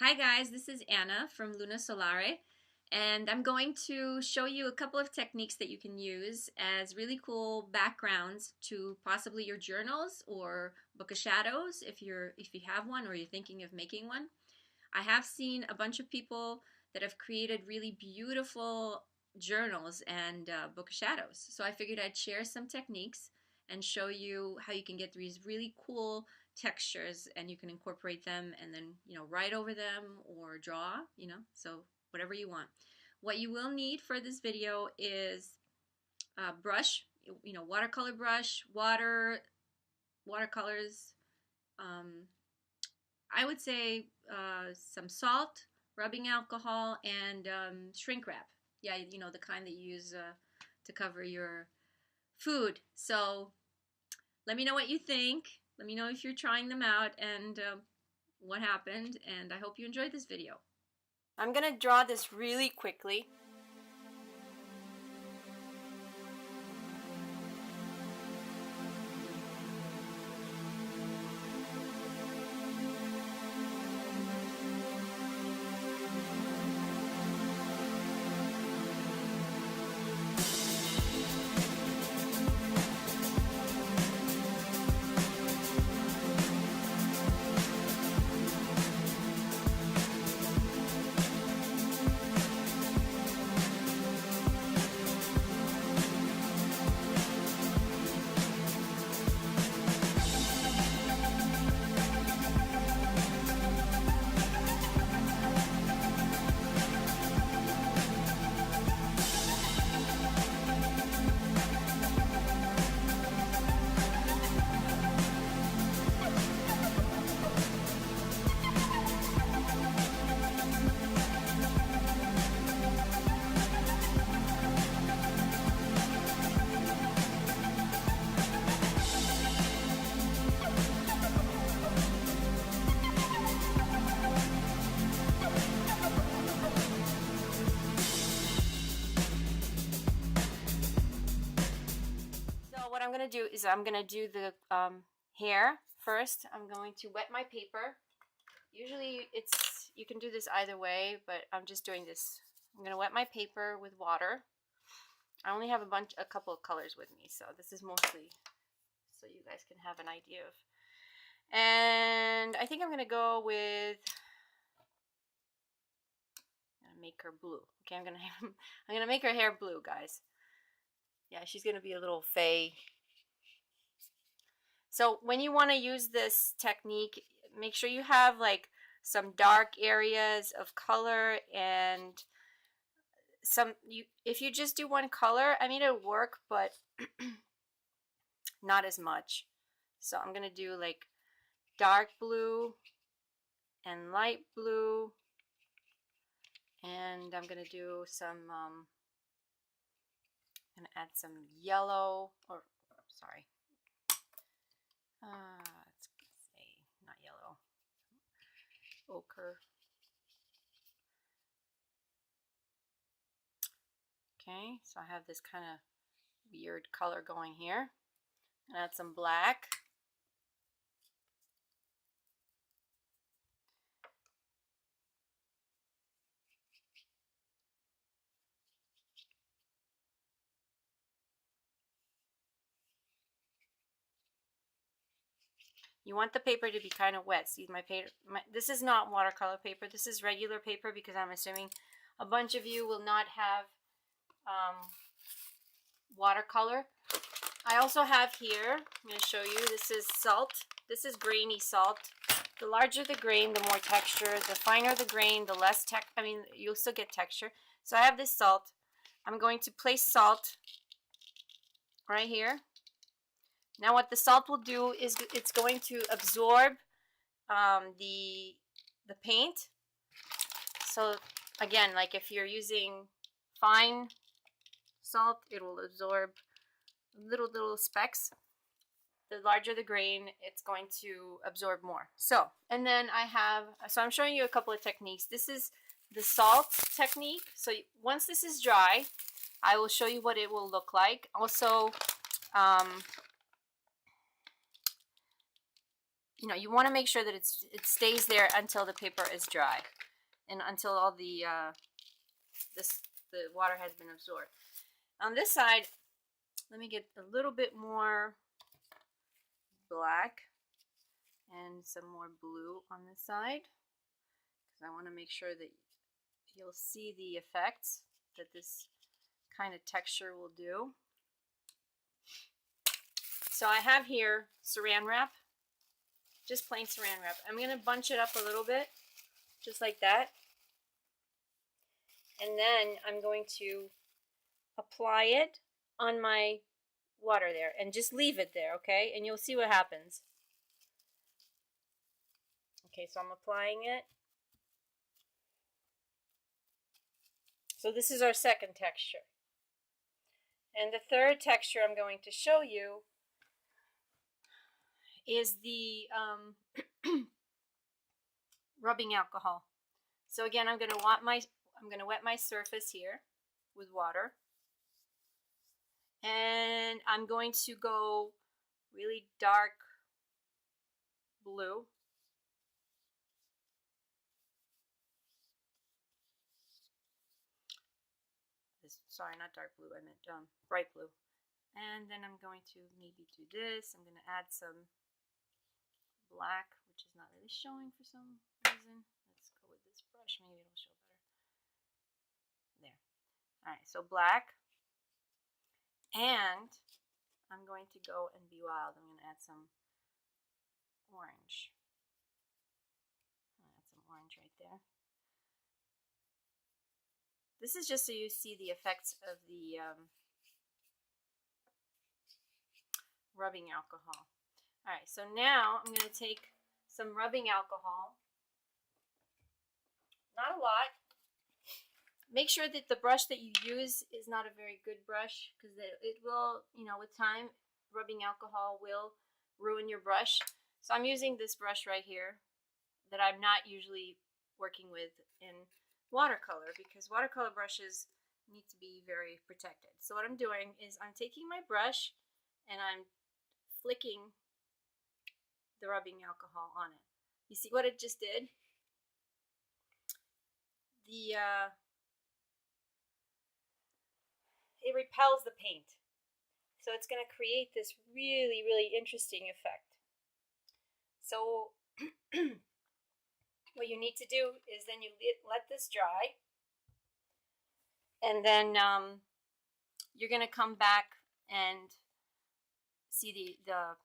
Hi guys, this is Anna from Luna Solare, and I'm going to show you a couple of techniques that you can use as really cool backgrounds to possibly your journals or book of shadows if you have one or you're thinking of making one. I have seen a bunch of people that have created really beautiful journals and book of shadows. So I figured I'd share some techniques and show you how you can get these really cool textures and you can incorporate them and then write over them or draw, so whatever you want. What you will need for this video is a brush, watercolor brush, watercolors, um, I would say some salt, rubbing alcohol, and shrink wrap. Yeah, the kind that you use to cover your food. So let me know what you think. Let me know if you're trying them out and what happened. And I hope you enjoyed this video. I'm going to draw this really quickly. What I'm going to do is I'm going to do the hair first. I'm going to wet my paper. Usually you can do this either way, but I'm just doing this. I'm going to wet my paper with water. I only have a couple of colors with me, so this is mostly so you guys can have an idea of. And I think I'm going to go with, I'm going to make her blue. Okay, I'm going to make her hair blue, guys. Yeah, she's going to be a little fey. So when you want to use this technique, make sure you have like some dark areas of color and if you just do one color, I mean it'll work, but not as much. So I'm going to do like dark blue and light blue, and I'm going to do some I'm going to add some yellow, or sorry, let's say not yellow, ochre. Okay, so I have this kind of weird color going here. And add some black. You want the paper to be kind of wet. See, my paper, this is not watercolor paper. This is regular paper because I'm assuming a bunch of you will not have watercolor. I also have here, I'm going to show you, this is salt. This is grainy salt. The larger the grain, the more texture. The finer the grain, the less you'll still get texture. So I have this salt. I'm going to place salt right here. Now what the salt will do is it's going to absorb the paint. So again, like if you're using fine salt, it will absorb little specks. The larger the grain, it's going to absorb more. So, and then I'm showing you a couple of techniques. This is the salt technique. So once this is dry, I will show you what it will look like. Also, you know, you want to make sure that it stays there until the paper is dry and until all the the water has been absorbed. On this side, let me get a little bit more black and some more blue on this side because I want to make sure that you'll see the effects that this kind of texture will do. So I have here Saran wrap, just plain Saran wrap. I'm going to bunch it up a little bit, just like that. And then I'm going to apply it on my water there and just leave it there, okay? And you'll see what happens. Okay, so I'm applying it. So this is our second texture. And the third texture I'm going to show you is the rubbing alcohol. So again, I'm going to wet my surface here with water. And I'm going to go really dark blue. Sorry, not dark blue, I meant bright blue. And then I'm going to maybe do this. I'm going to add some black, which is not really showing for some reason. Let's go with this brush, maybe it'll show better. There. Alright, so black. And I'm going to go and be wild. I'm going to add some orange. I'll add some orange right there. This is just so you see the effects of the rubbing alcohol. Alright, so now I'm going to take some rubbing alcohol. Not a lot. Make sure that the brush that you use is not a very good brush because it will, you know, with time, rubbing alcohol will ruin your brush. So I'm using this brush right here that I'm not usually working with in watercolor because watercolor brushes need to be very protected. So what I'm doing is I'm taking my brush and I'm flicking the rubbing alcohol on it. You see what it just did? It repels the paint. So it's going to create this really, really interesting effect. So what you need to do is then you let this dry, and then you're going to come back and see the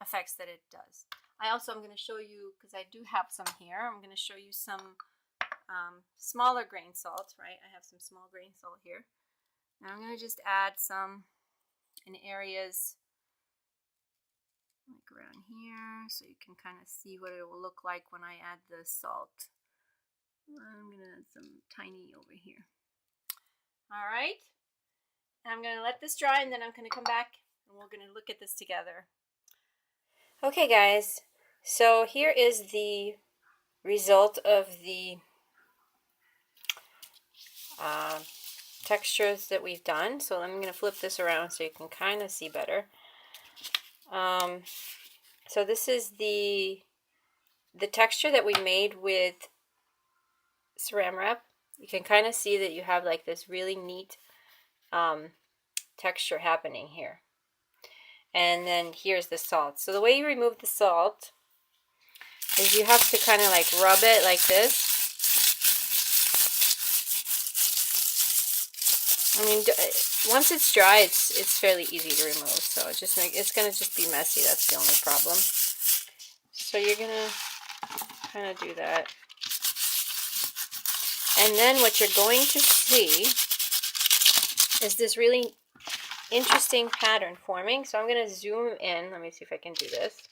effects that it does. I'm going to show you, because I do have some here, I'm going to show you some smaller grain salt, right? I have some small grain salt here. Now I'm going to just add some in areas like around here so you can kind of see what it will look like when I add the salt. I'm going to add some tiny over here. Alright, I'm going to let this dry and then I'm going to come back and we're going to look at this together. Okay guys, so here is the result of the textures that we've done. So I'm going to flip this around so you can kind of see better. So this is the texture that we made with Saran wrap. You can kind of see that you have like this really neat texture happening here. And then here's the salt. So the way you remove the salt is you have to kind of like rub it like this. I mean, once it's dry, it's fairly easy to remove. So it's gonna just be messy. That's the only problem. So you're gonna kind of do that, and then what you're going to see is this really interesting pattern forming. So I'm gonna zoom in. Let me see if I can do this.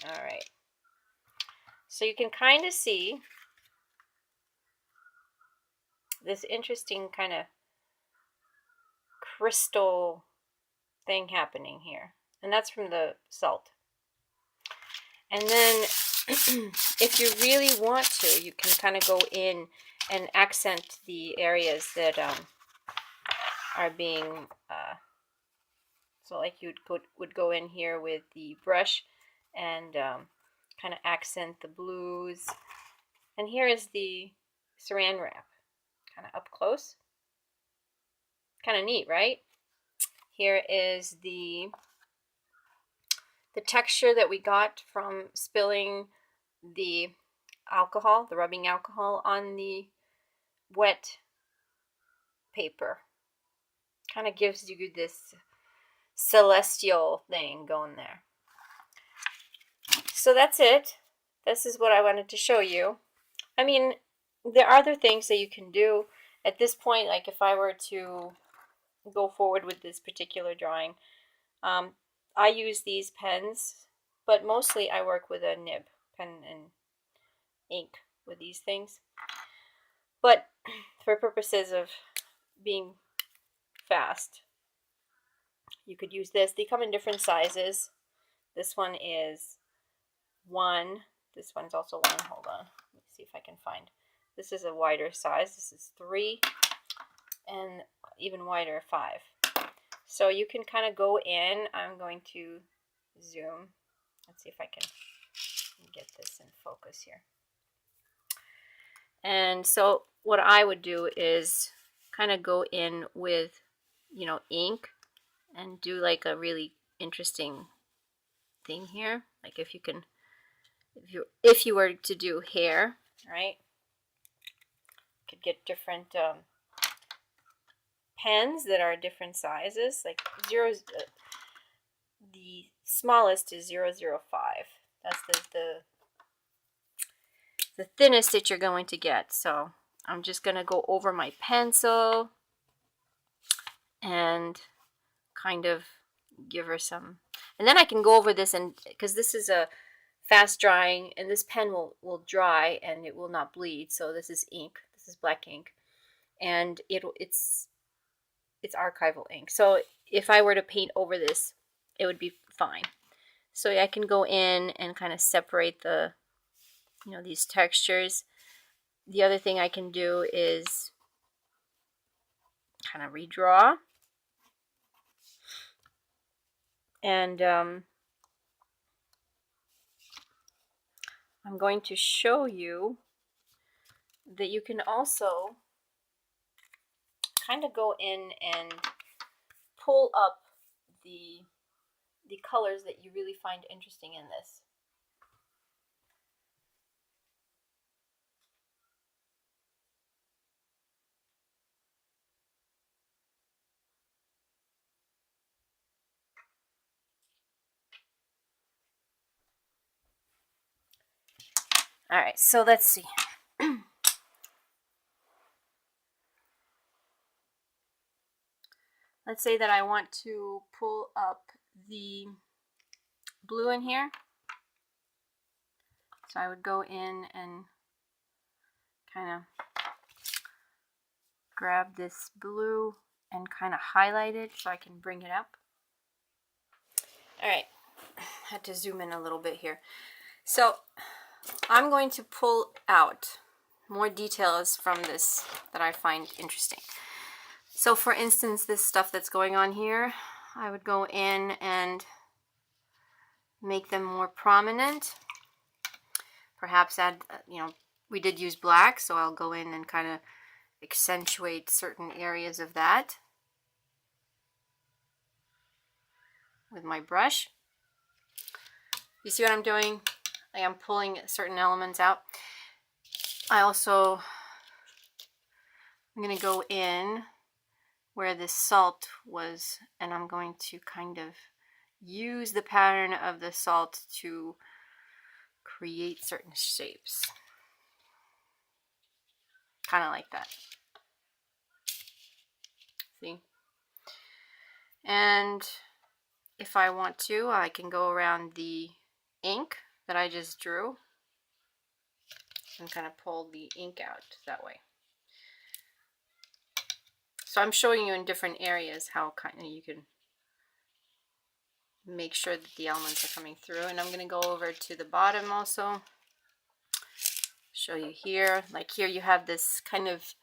All right. So you can kind of see this interesting kind of crystal thing happening here, and that's from the salt. And then if you really want to, you can kind of go in and accent the areas that are being so like you would go in here with the brush and kind of accent the blues. And here is the Saran wrap, kind of up close. Kind of neat, right? Here is the texture that we got from spilling the alcohol, the rubbing alcohol, on the wet paper. Kind of gives you this celestial thing going there. So that's it. This is what I wanted to show you. I mean, there are other things that you can do at this point. Like if I were to go forward with this particular drawing, I use these pens, but mostly I work with a nib, pen and ink with these things. But for purposes of being fast, you could use this. They come in different sizes. This one is 1. This one's also 1. Hold on. Let me see if I can find. This is a wider size. This is 3. And even wider, 5. So you can kind of go in. I'm going to zoom. Let's see if I can get this in focus here. And so what I would do is kind of go in with, ink and do like a really interesting thing here. Like if you were to do hair, right? You could get different pens that are different sizes. Like the smallest is 005. That's the thinnest that you're going to get. So I'm just going to go over my pencil and kind of give her some, and then I can go over this, and because this is a fast drying, and this pen will dry and it will not bleed. So this is ink. This is black ink, and it's archival ink. So if I were to paint over this, it would be fine. So I can go in and kind of separate the these textures. The other thing I can do is kind of redraw, and I'm going to show you that you can also kind of go in and pull up the colors that you really find interesting in this. All right, so let's see. Let's say that I want to pull up the blue in here. So I would go in and kind of grab this blue and kind of highlight it so I can bring it up. All right, had to zoom in a little bit here. So I'm going to pull out more details from this that I find interesting. So for instance, this stuff that's going on here, I would go in and make them more prominent. Perhaps add, we did use black, so I'll go in and kind of accentuate certain areas of that with my brush. You see what I'm doing? I am pulling certain elements out. I'm going to go in where this salt was, and I'm going to kind of use the pattern of the salt to create certain shapes. Kind of like that. See? And if I want to, I can go around the ink that I just drew and kind of pull the ink out that way. So I'm showing you in different areas how kind of you can make sure that the elements are coming through. And I'm going to go over to the bottom also. Show you here. Like here you have this kind of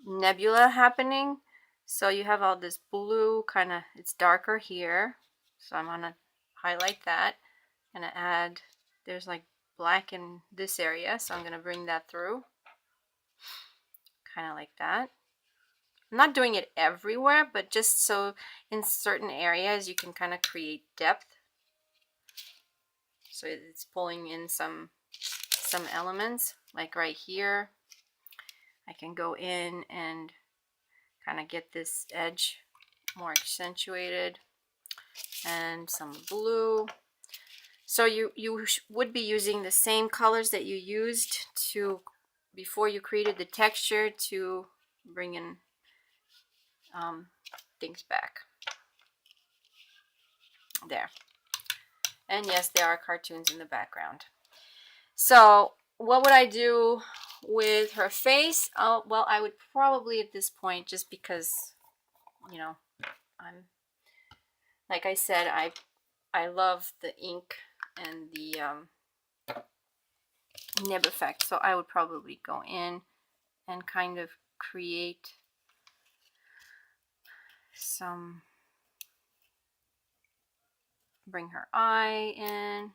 nebula happening. So you have all this blue kind of, it's darker here. So I'm going to highlight that. gonna add, there's like black in this area, so I'm gonna bring that through, kind of like that. I'm not doing it everywhere, but just so in certain areas you can kind of create depth. So it's pulling in some elements, like right here. I can go in and kind of get this edge more accentuated, and some blue. So you would be using the same colors that you used to before you created the texture to bring in things back. There. And yes, there are cartoons in the background. So what would I do with her face? Oh, well, I would probably at this point, just because, you know, I'm, like I said, I love the ink and the nib effect. So I would probably go in and kind of create some, bring her eye in.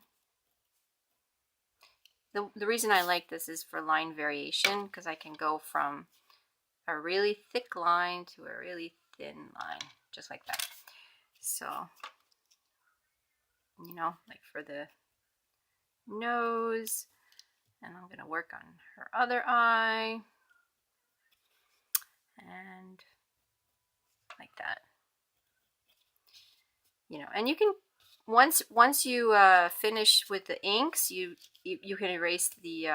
The reason I like this is for line variation, because I can go from a really thick line to a really thin line, just like that. So, you know, like for the nose, and I'm gonna work on her other eye, and like that. You know, and you can, once you finish with the inks, you can erase the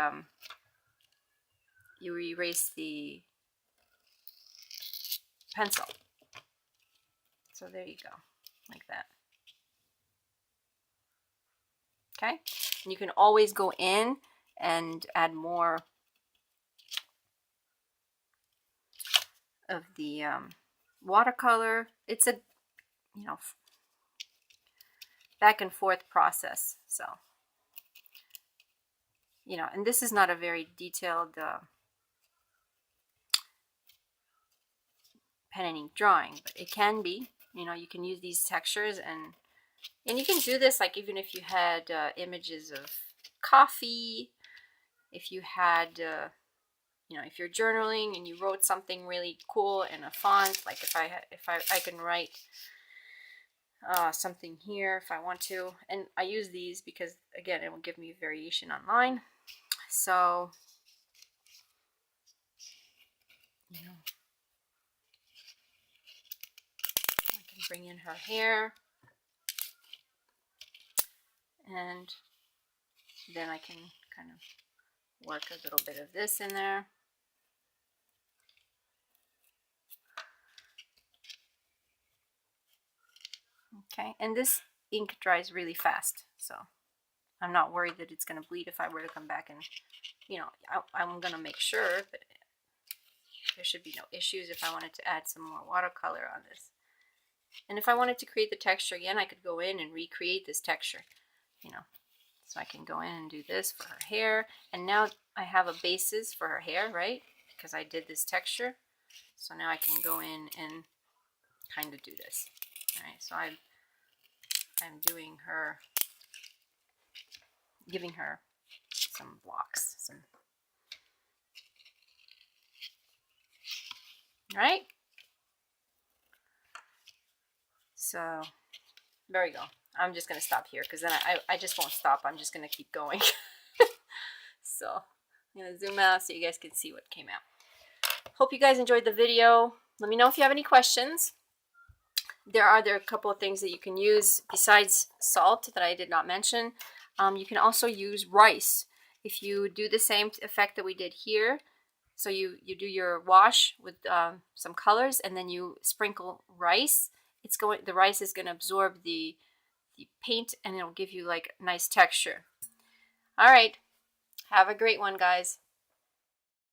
pencil. So there you go, like that. Okay, and you can always go in and add more of the watercolor. It's a, you know, back and forth process. So, you know, and this is not a very detailed pen and ink drawing, but it can be. You know, you can use these textures, and you can do this like even if you had images of coffee, if you had you know, if you're journaling and you wrote something really cool in a font, like if I can write something here if I want to, and I use these because again it will give me variation online. So, you know, I can bring in her hair, and then I can kind of work a little bit of this in there. Okay, and this ink dries really fast, so I'm not worried that it's going to bleed if I were to come back and, you know, I'm going to make sure, but there should be no issues if I wanted to add some more watercolor on this. And if I wanted to create the texture again, I could go in and recreate this texture, you know. So I can go in and do this for her hair, and now I have a basis for her hair, right? Because I did this texture. So now I can go in and kind of do this. All right, so I'm doing her, giving her some blocks, some. Right? So there we go. I'm just going to stop here because then I just won't stop. I'm just going to keep going. So I'm going to zoom out so you guys can see what came out. Hope you guys enjoyed the video. Let me know if you have any questions. There are a couple of things that you can use besides salt that I did not mention. You can also use rice. If you do the same effect that we did here, so you do your wash with some colors, and then you sprinkle rice. The rice is going to absorb the paint, and it'll give you like nice texture. All right, have a great one, guys.